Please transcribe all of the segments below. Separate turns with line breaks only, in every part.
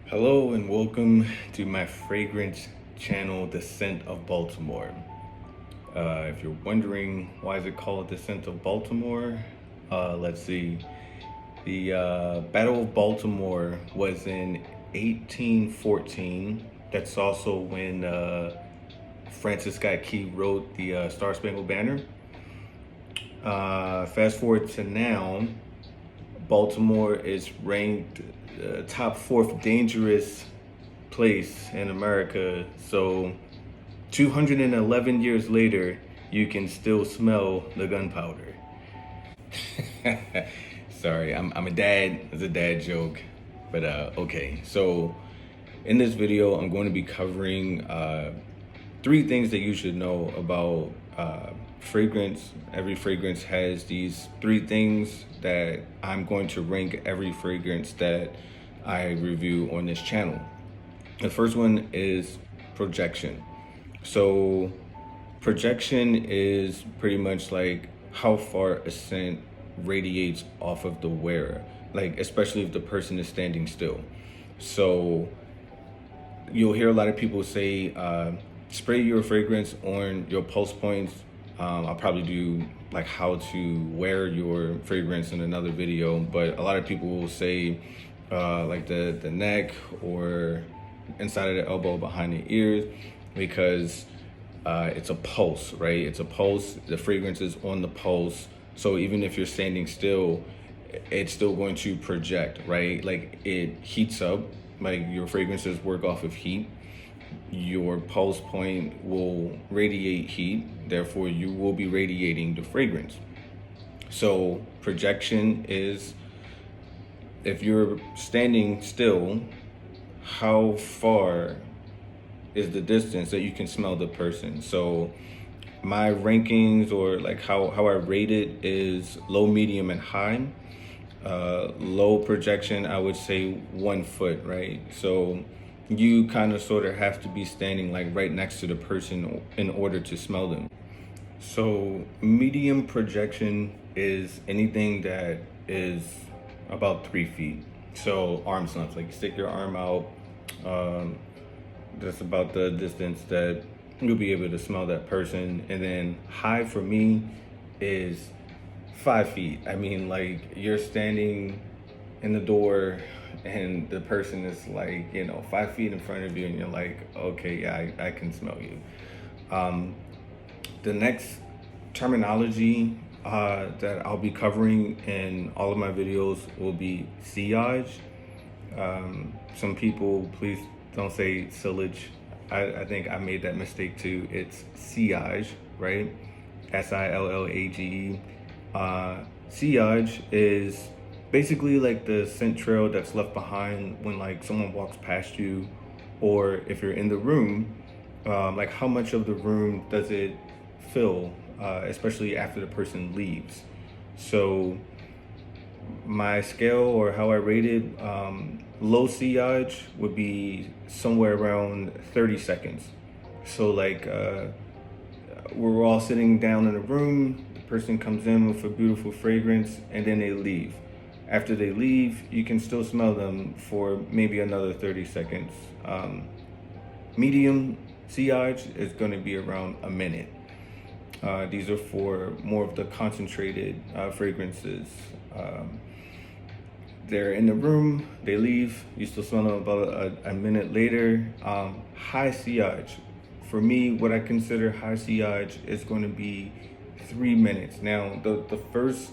Hello and welcome to my fragrance channel, The Scent of Baltimore. If you're wondering why is it called The Scent of Baltimore, let's see. The Battle of Baltimore was in 1814. That's also when Francis Scott Key wrote the Star Spangled Banner. Fast forward to now, Baltimore is ranked top fourth dangerous place in America. So 211 years later, you can still smell the gunpowder. Sorry, I'm a dad. It's a dad joke. But okay, so in this video, I'm going to be covering three things that you should know about fragrance. Every fragrance has these three things that I'm going to rank every fragrance that I review on this channel. The first one is projection. So projection is pretty much like how far a scent radiates off of the wearer, like especially if the person is standing still. So you'll hear a lot of people say, spray your fragrance on your pulse points. I'll probably do like how to wear your fragrance in another video, but a lot of people will say like the neck or inside of the elbow, behind the ears, because it's a pulse, right? It's a pulse. The fragrance is on the pulse. So even if you're standing still, it's still going to project, right? Like it heats up, like your fragrances work off of heat. Your pulse point will radiate heat, therefore you will be radiating the fragrance. So projection is if you're standing still, how far is the distance that you can smell the person. So my rankings, or like how I rate it, is low, medium, and high. Low projection, I would say 1 foot, right? So you kind of sort of have to be standing like right next to the person in order to smell them. So medium projection is anything that is about 3 feet. So arm's length, like you stick your arm out, that's about the distance that you'll be able to smell that person. And then high for me is 5 feet. I mean, like you're standing in the door and the person is like, 5 feet in front of you, and you're like, okay, yeah, I can smell you. The next terminology that I'll be covering in all of my videos will be sillage. Some people, please don't say sillage. I think I made that mistake too. It's sillage, right? Sillage. Sillage is basically like the scent trail that's left behind when like someone walks past you, or if you're in the room, like how much of the room does it fill, especially after the person leaves. So my scale, or how I rated, low sillage would be somewhere around 30 seconds. So like we're all sitting down in a room, the person comes in with a beautiful fragrance, and then they leave. After they leave, you can still smell them for maybe another 30 seconds. Medium sillage is going to be around a minute. These are for more of the concentrated fragrances. They're in the room, they leave, you still smell them about a minute later. High sillage, for me, what I consider high sillage is going to be 3 minutes. Now, the first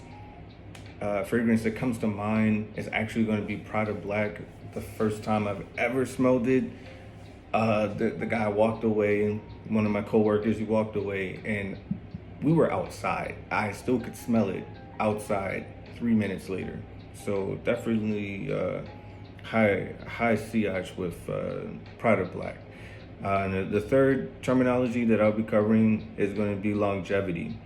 fragrance that comes to mind is actually going to be Prada Black. The first time I've ever smelled it, the guy walked away, one of my coworkers, he walked away, and we were outside. I still could smell it outside 3 minutes later. So definitely high sillage with Prada Black. And the third terminology that I'll be covering is going to be longevity.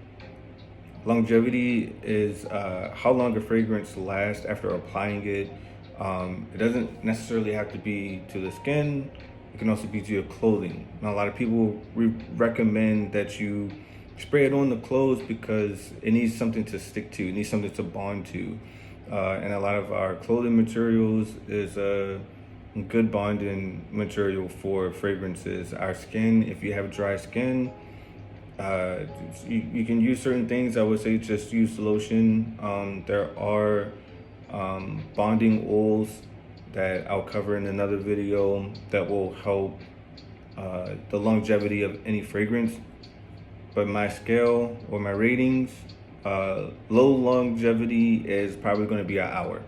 Longevity is how long a fragrance lasts after applying it. It doesn't necessarily have to be to the skin. It can also be to your clothing. Now, a lot of people recommend that you spray it on the clothes because it needs something to stick to. It needs something to bond to. And a lot of our clothing materials is good bonding material for fragrances. Our skin, if you have dry skin, uh, you can use certain things. I would say just use lotion. There are bonding oils that I'll cover in another video that will help the longevity of any fragrance. But my scale or my ratings, low longevity is probably going to be an hour.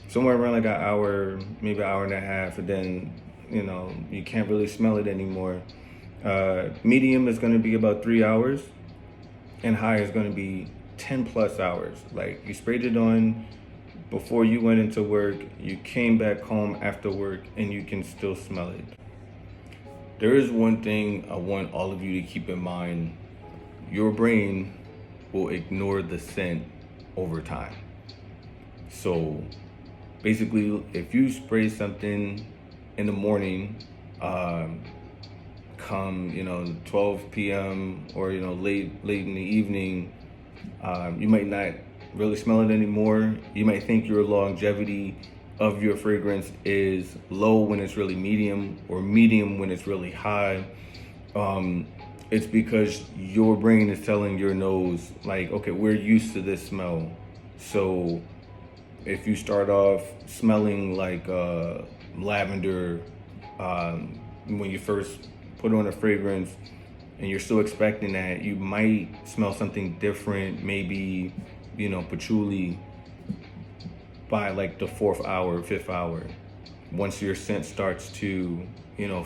Somewhere around like an hour, maybe an hour and a half, and then, you can't really smell it anymore. Medium is going to be about 3 hours, and high is going to be 10 plus hours. Like, you sprayed it on before you went into work, you came back home after work, and you can still smell it. There is one thing I want all of you to keep in mind. Your brain will ignore the scent over time. So basically, if you spray something in the morning, come 12 p.m. or late in the evening, you might not really smell it anymore. You might think your longevity of your fragrance is low when it's really medium, or medium when it's really high. It's because your brain is telling your nose, like, okay, we're used to this smell. So if you start off smelling like lavender when you first put on a fragrance, and you're still expecting that, you might smell something different, maybe patchouli, by like the 4th hour, 5th hour. Once your scent starts to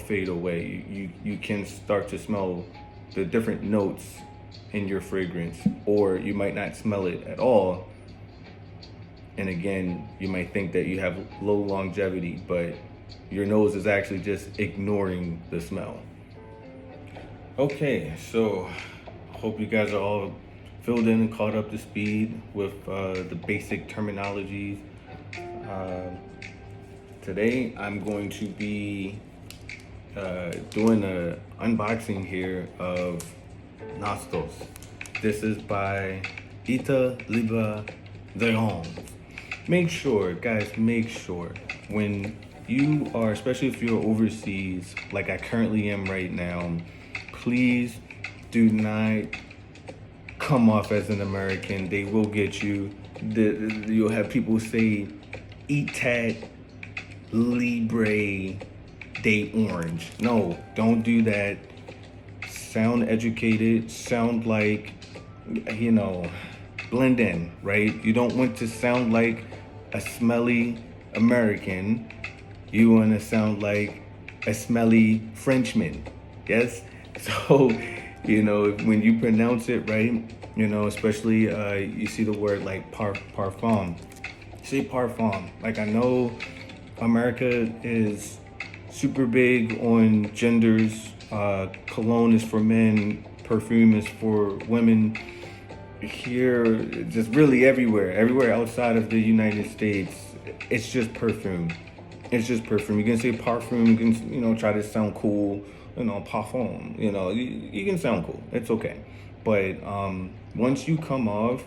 fade away, you can start to smell the different notes in your fragrance, or you might not smell it at all. And again, you might think that you have low longevity, but your nose is actually just ignoring the smell. Okay, so hope you guys are all filled in and caught up to speed with the basic terminologies. Today I'm going to be doing an unboxing here of Nostos. This is by Etat Libre. Make sure, guys, when you are, especially if you're overseas, like I currently am right now, please do not come off as an American. They will get you. You'll have people say, Etat Libre de Orange. No, don't do that. Sound educated, sound like, blend in, right? You don't want to sound like a smelly American. You want to sound like a smelly Frenchman. Yes? So, when you pronounce it right, especially you see the word like parfum. Say parfum. Like, I know America is super big on genders. Cologne is for men, perfume is for women. Here, just really everywhere outside of the United States, it's just perfume. It's just perfume. You can say parfum, you can, try to sound cool, parfum, you can sound cool. It's okay. But once you come off,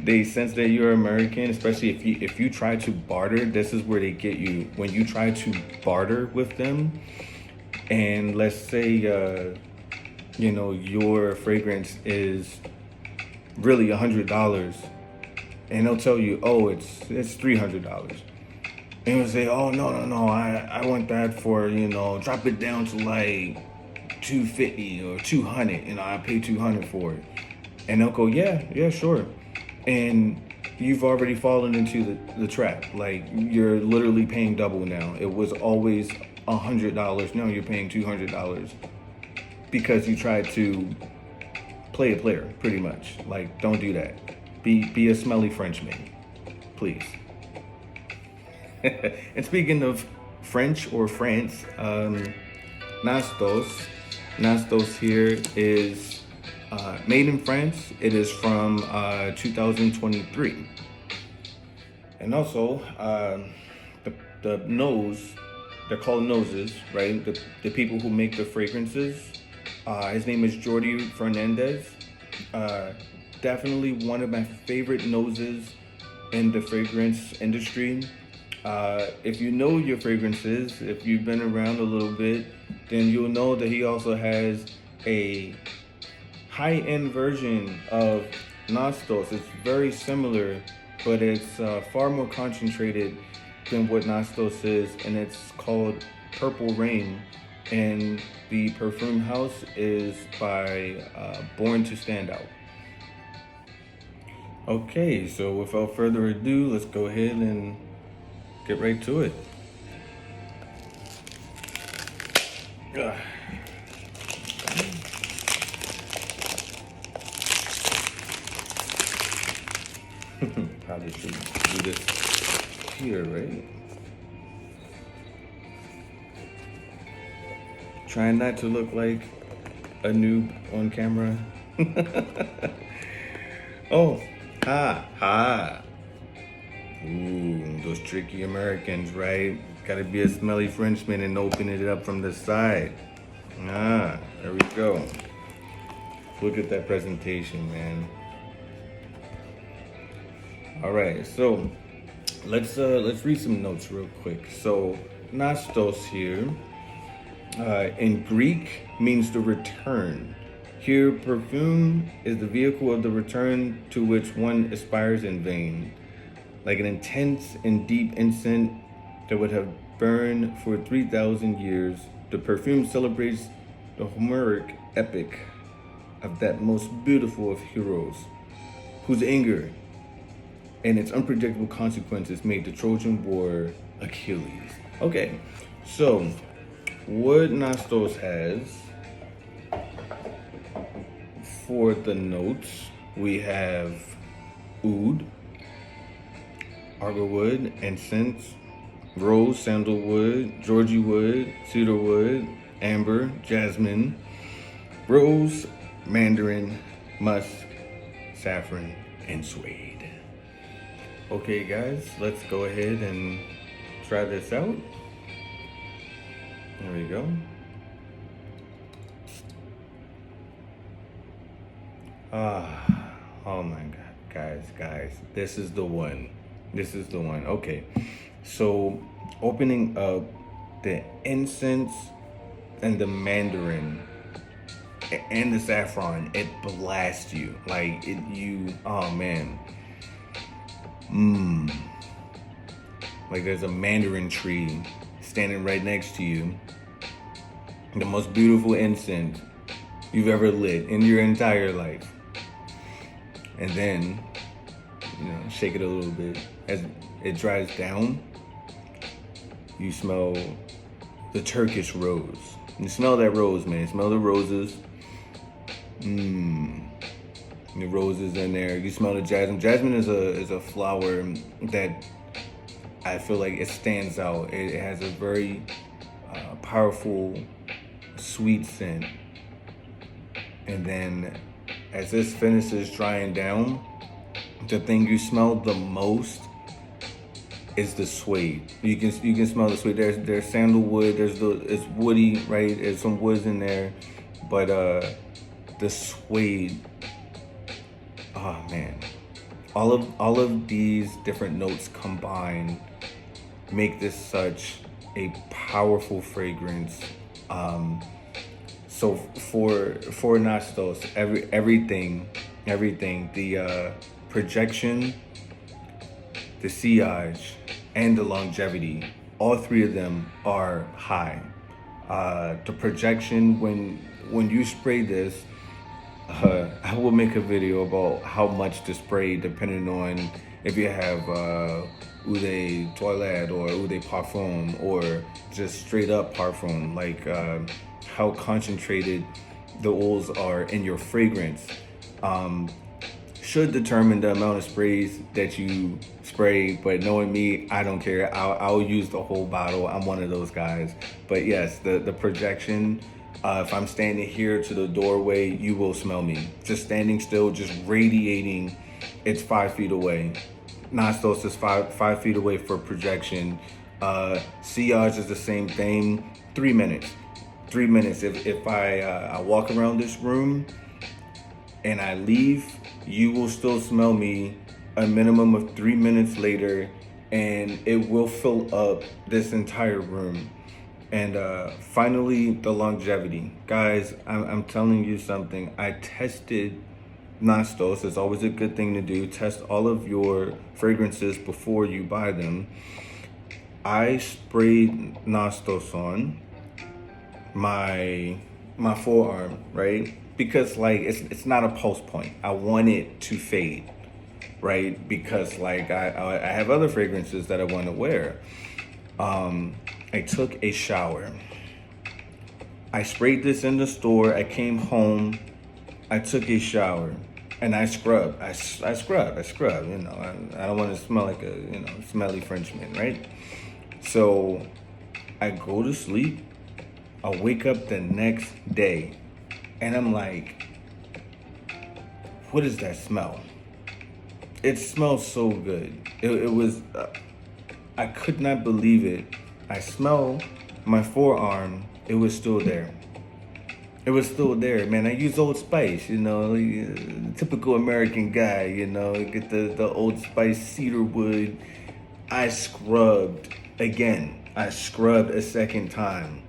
they sense that you're American, especially if you try to barter. This is where they get you. When you try to barter with them, and let's say your fragrance is really $100, and they'll tell you, oh, it's $300, and you'll say, oh, no, I want that for, drop it down to like $250 or $200, I pay $200 for it. And they'll go, yeah, sure. And you've already fallen into the trap. Like, you're literally paying double now. It was always $100. Now you're paying $200 because you tried to play a player, pretty much. Like, don't do that. Be a smelly Frenchman, please. And speaking of French or France, Nostos here is made in France. It is from 2023. And also, the nose, they're called noses, right? The people who make the fragrances. His name is Jordi Fernandez. Definitely one of my favorite noses in the fragrance industry. If you know your fragrances, if you've been around a little bit, then you'll know that he also has a high-end version of Nostos. It's very similar, but it's far more concentrated than what Nostos is, and it's called Purple Rain. And the perfume house is by Born to Stand Out. Okay, so without further ado, let's go ahead and get right to it. Probably should do this here, right? Trying not to look like a noob on camera. Oh, ha. Ooh, those tricky Americans, right? Gotta be a smelly Frenchman and open it up from the side. There we go. Look at that presentation, man. All right, so let's read some notes real quick. So Nostos here, in Greek, means to return. Here, perfume is the vehicle of the return to which one aspires in vain. Like an intense and deep incense that would have burned for 3,000 years, the perfume celebrates the Homeric epic of that most beautiful of heroes, whose anger and its unpredictable consequences made the Trojan War Achilles. Okay, so what Nostos has for the notes, we have oud, arborwood, incense, rose, sandalwood, Georgie wood, cedarwood, amber, jasmine, rose, mandarin, musk, saffron, and suede. Okay guys, let's go ahead and try this out. There we go. Oh my God, guys, this is the one. Okay, so opening up the incense and the mandarin and the saffron, it blasts you. Like oh man. Like there's a mandarin tree standing right next to you. The most beautiful incense you've ever lit in your entire life. And then, shake it a little bit. As it dries down, you smell the Turkish rose. You smell that rose, man. Smell the roses. The roses in there. You smell the jasmine. Jasmine is a flower that I feel like it stands out. It has a very powerful, sweet scent. And then as this finishes drying down, the thing you smell the most is the suede. You can smell the suede. There's sandalwood. It's woody, right? There's some woods in there, but the suede. Oh man, all of these different notes combined make this such a powerful fragrance. So for Nostos, everything, the projection, the sillage, and the longevity, all three of them are high. The projection, when you spray this, I will make a video about how much to spray depending on if you have Eau de Toilette or Eau de Parfum or just straight up parfum, like how concentrated the oils are in your fragrance. Should determine the amount of sprays that you spray, but knowing me, I don't care. I'll use the whole bottle. I'm one of those guys. But yes, the projection, if I'm standing here to the doorway, you will smell me. Just standing still, just radiating, it's 5 feet away. Nostos is five feet away for projection. Sillage is the same thing, 3 minutes. 3 minutes. If I walk around this room and I leave, you will still smell me a minimum of 3 minutes later, and it will fill up this entire room. And finally, the longevity. Guys, I'm telling you something. I tested Nostos. It's always a good thing to do. Test all of your fragrances before you buy them. I sprayed Nostos on my forearm, right? Because like it's not a pulse point. I want it to fade, right? Because like I have other fragrances that I want to wear. I took a shower. I sprayed this in the store. I came home. I took a shower and I scrubbed. I scrub. You know, I don't want to smell like a smelly Frenchman, right? So I go to sleep. I wake up the next day, and I'm like, "What is that smell?" It smells so good. It was. I could not believe it. I smell my forearm. It was still there. It was still there, man. I use Old Spice, you know, typical American guy, you know, get the Old Spice cedar wood. I scrubbed again. I scrubbed a second time.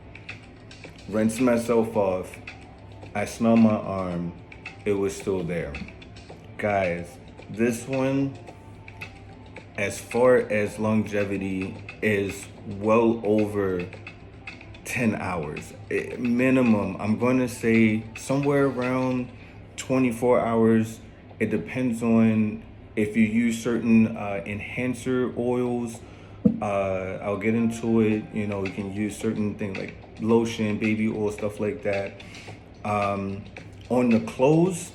Rinsed myself off. I smell my arm. It was still there. Guys, this one, as far as longevity, is well over 10 hours. Minimum, I'm going to say somewhere around 24 hours. It depends on if you use certain enhancer oils. I'll get into it. You know, we can use certain things like lotion, baby oil, stuff like that. On the clothes,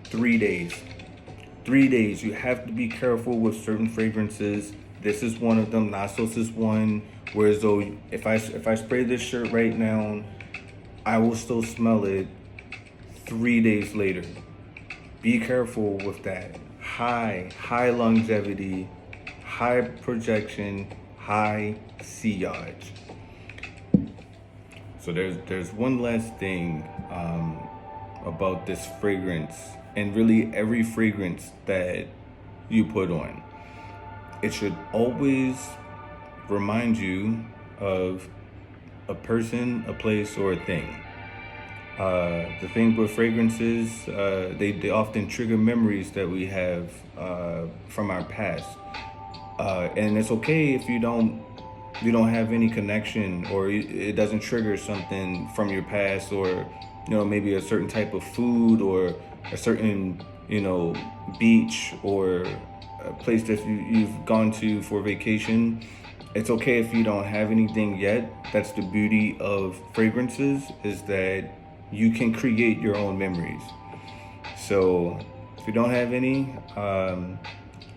3 days. 3 days. You have to be careful with certain fragrances. This is one of them. Nostos is one. Whereas though, if I spray this shirt right now, I will still smell it 3 days later. Be careful with that. High longevity, high projection, high sillage. So there's one last thing about this fragrance, and really every fragrance that you put on. It should always remind you of a person, a place, or a thing. The thing with fragrances, they often trigger memories that we have from our past. And it's okay if you don't have any connection, or it doesn't trigger something from your past, or maybe a certain type of food, or a certain beach, or a place that you've gone to for vacation. It's okay if you don't have anything yet. That's the beauty of fragrances, is that you can create your own memories. So if you don't have any,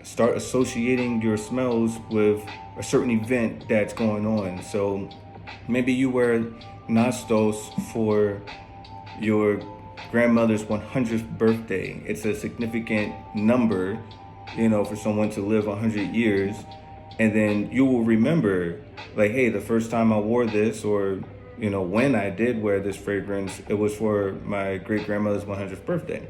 start associating your smells with a certain event that's going on. So maybe you wear Nostos for your grandmother's 100th birthday. It's a significant number, for someone to live 100 years. And then you will remember, like, hey, the first time I wore this, or, when I did wear this fragrance, it was for my great-grandmother's 100th birthday.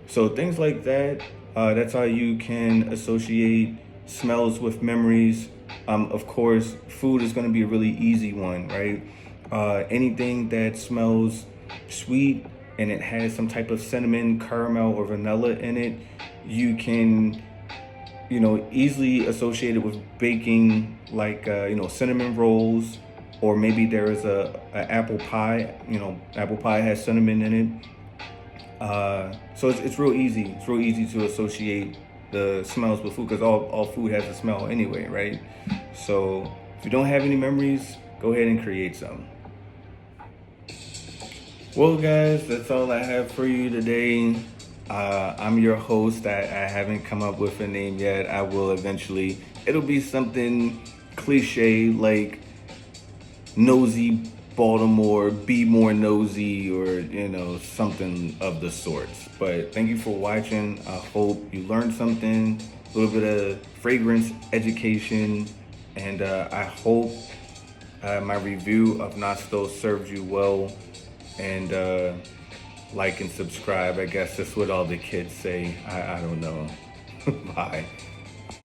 So things like that, that's how you can associate smells with memories. Of course, food is going to be a really easy one, right? Anything that smells sweet and it has some type of cinnamon, caramel, or vanilla in it, you can easily associate it with baking, like cinnamon rolls, or maybe there is a apple pie. Apple pie has cinnamon in it. So it's real easy. It's real easy to associate the smells with food, because all food has a smell anyway, right? So if you don't have any memories, go ahead and create some. Well, guys, that's all I have for you today. I'm your host. I haven't come up with a name yet. I will eventually. It'll be something cliche like Nosy Baltimore, Be More Nosy, or something of the sorts. But thank you for watching. I hope you learned something, a little bit of fragrance education, and I hope my review of Nostos served you well. And like and subscribe. I guess that's what all the kids say. I don't know. Bye.